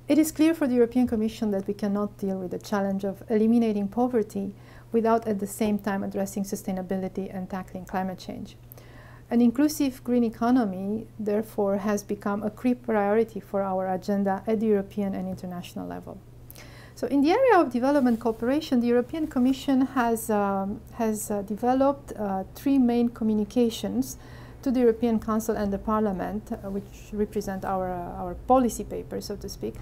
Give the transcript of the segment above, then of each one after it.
It is clear for the European Commission that we cannot deal with the challenge of eliminating poverty without at the same time addressing sustainability and tackling climate change. An inclusive green economy, therefore, has become a key priority for our agenda at the European and international level. So in the area of development cooperation, the European Commission has developed three main communications to the European Council and the Parliament, which represent our policy paper, so to speak,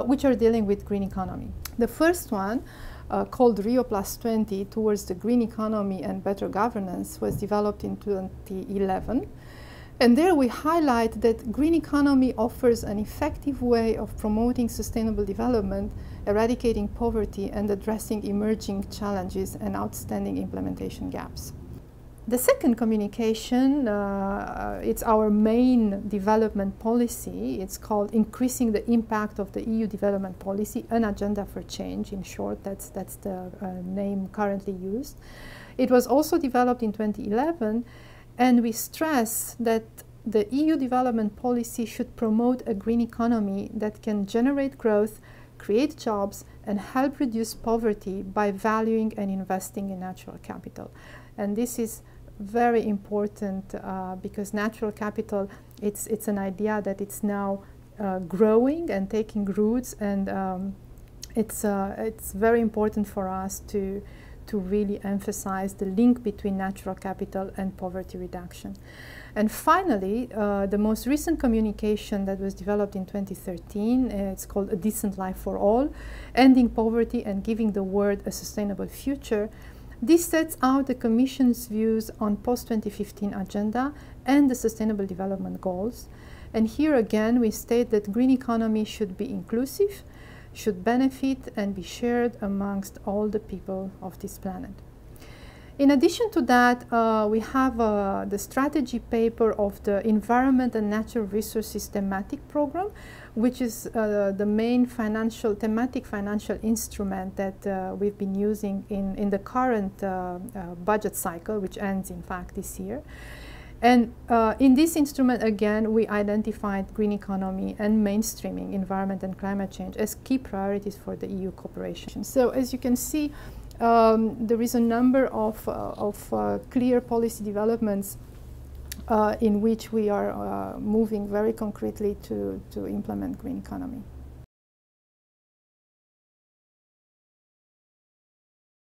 which are dealing with green economy. The first one, called Rio+20 towards the green economy and better governance, was developed in 2011. And there we highlight that green economy offers an effective way of promoting sustainable development, eradicating poverty, and addressing emerging challenges and outstanding implementation gaps. The second communication, it's our main development policy. It's called Increasing the Impact of the EU Development Policy, an Agenda for Change. In short, that's the name currently used. It was also developed in 2011, and we stress that the EU development policy should promote a green economy that can generate growth, create jobs, and help reduce poverty by valuing and investing in natural capital. And this is very important because natural capital, it's an idea that it's now growing and taking roots, and it's very important for us to really emphasize the link between natural capital and poverty reduction. And finally, the most recent communication that was developed in 2013, it's called A Decent Life for All, Ending Poverty and Giving the World a Sustainable Future. This sets out the Commission's views on post-2015 agenda and the Sustainable Development Goals. And here again, we state that green economy should be inclusive, should benefit and be shared amongst all the people of this planet. In addition to that, we have the strategy paper of the Environment and Natural Resources thematic program, which is the main thematic financial instrument that we've been using in the current budget cycle, which ends in fact this year. And in this instrument, again, we identified green economy and mainstreaming environment and climate change as key priorities for the EU cooperation. So as you can see, there is a number of clear policy developments in which we are moving very concretely to implement green economy.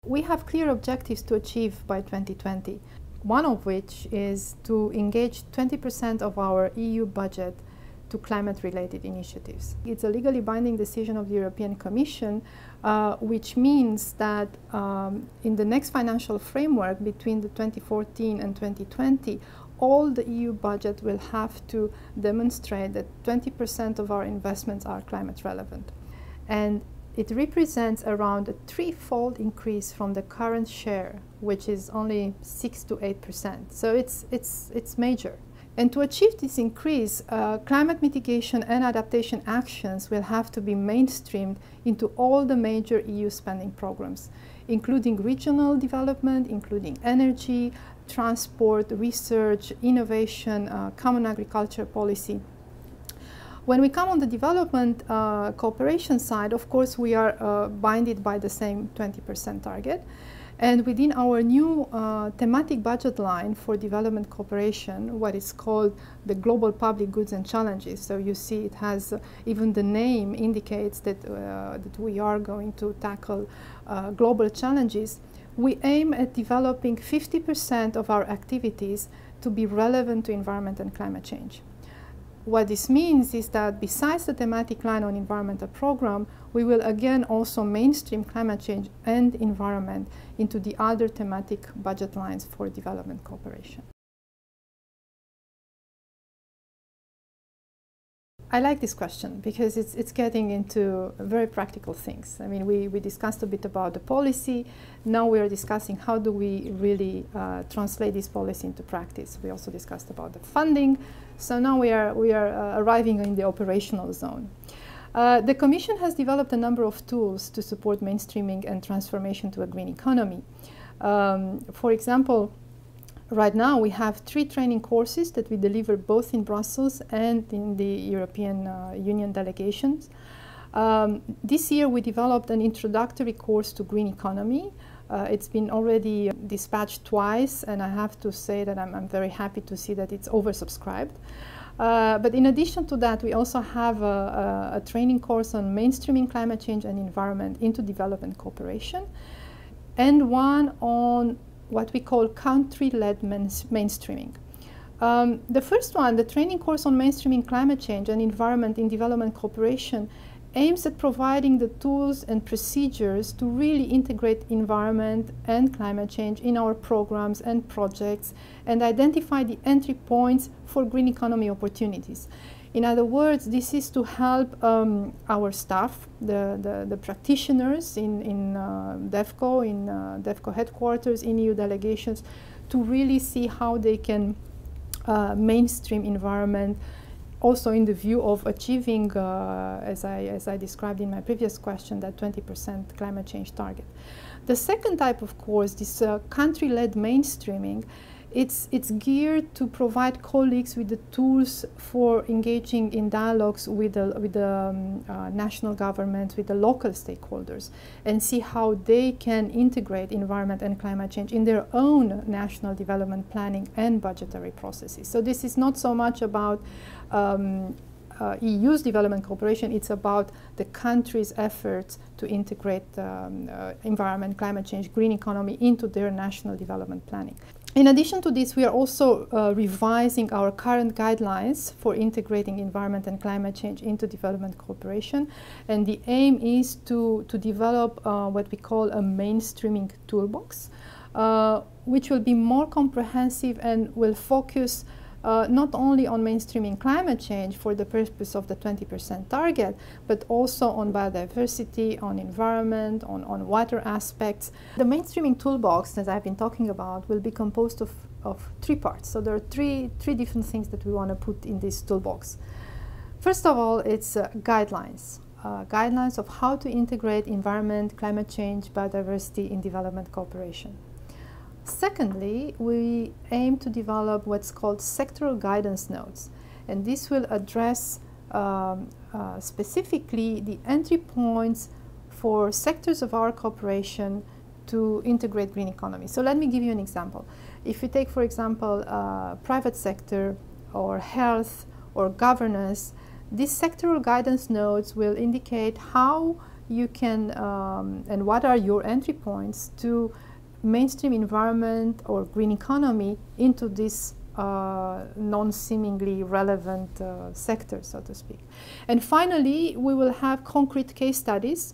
We have clear objectives to achieve by 2020, one of which is to engage 20% of our EU budget to climate-related initiatives. It's a legally binding decision of the European Commission, which means that in the next financial framework between the 2014 and 2020, all the EU budget will have to demonstrate that 20% of our investments are climate relevant. And it represents around a threefold increase from the current share, which is only 6 to 8%. So it's major. And to achieve this increase, climate mitigation and adaptation actions will have to be mainstreamed into all the major EU spending programs, including regional development, including energy, transport, research, innovation, common agriculture policy. When we come on the development cooperation side, of course, we are binded by the same 20% target. And within our new thematic budget line for development cooperation, what is called the Global Public Goods and Challenges, so you see it has, even the name indicates that, that we are going to tackle global challenges, we aim at developing 50% of our activities to be relevant to environment and climate change. What this means is that besides the thematic line on environmental program, we will again also mainstream climate change and environment into the other thematic budget lines for development cooperation. I like this question because it's getting into very practical things. I mean, we discussed a bit about the policy. Now we are discussing how do we really translate this policy into practice. We also discussed about the funding. So now we are arriving in the operational zone. The Commission has developed a number of tools to support mainstreaming and transformation to a green economy. For example, right now we have 3 training courses that we deliver both in Brussels and in the European Union delegations. This year we developed an introductory course to green economy. It's been already dispatched twice, and I have to say that I'm very happy to see that it's oversubscribed. But in addition to that, we also have a training course on mainstreaming climate change and environment into development cooperation, and one on what we call country-led mainstreaming. The first one, the training course on mainstreaming climate change and environment in development cooperation, aims at providing the tools and procedures to really integrate environment and climate change in our programs and projects and identify the entry points for green economy opportunities. In other words, this is to help our staff, the practitioners in DEFCO headquarters, in EU delegations, to really see how they can mainstream environment, also in the view of achieving, as I described in my previous question, that 20% climate change target. The second type of course, this country-led mainstreaming, it's geared to provide colleagues with the tools for engaging in dialogues with the national governments, with the local stakeholders, and see how they can integrate environment and climate change in their own national development planning and budgetary processes. So this is not so much about EU's development cooperation, it's about the country's efforts to integrate environment, climate change, green economy into their national development planning. In addition to this, we are also revising our current guidelines for integrating environment and climate change into development cooperation. And the aim is to develop what we call a mainstreaming toolbox, which will be more comprehensive and will focus not only on mainstreaming climate change for the purpose of the 20% target, but also on biodiversity, on environment, on water aspects. The mainstreaming toolbox that I've been talking about will be composed of three parts. So there are three different things that we want to put in this toolbox. First of all, it's guidelines. Guidelines of how to integrate environment, climate change, biodiversity in development cooperation. Secondly, we aim to develop what's called sectoral guidance notes, and this will address specifically the entry points for sectors of our cooperation to integrate green economy. So let me give you an example. If you take, for example, private sector or health or governance, these sectoral guidance notes will indicate how you can and what are your entry points to mainstream environment or green economy into this non-seemingly relevant sector, so to speak. And finally, we will have concrete case studies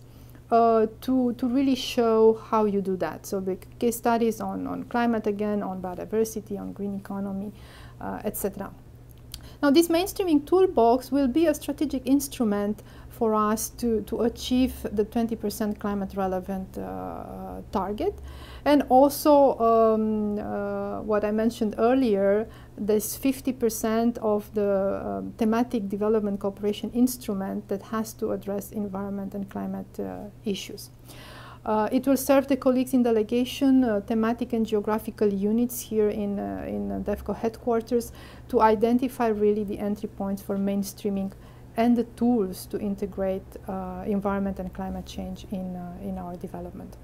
to really show how you do that. So the case studies on climate again, on biodiversity, on green economy, etc. Now, this mainstreaming toolbox will be a strategic instrument for us to achieve the 20% climate relevant target. And also, what I mentioned earlier, this 50% of the thematic development cooperation instrument that has to address environment and climate issues. It will serve the colleagues in delegation, thematic and geographical units here in DEFCO headquarters to identify really the entry points for mainstreaming and the tools to integrate environment and climate change in our development.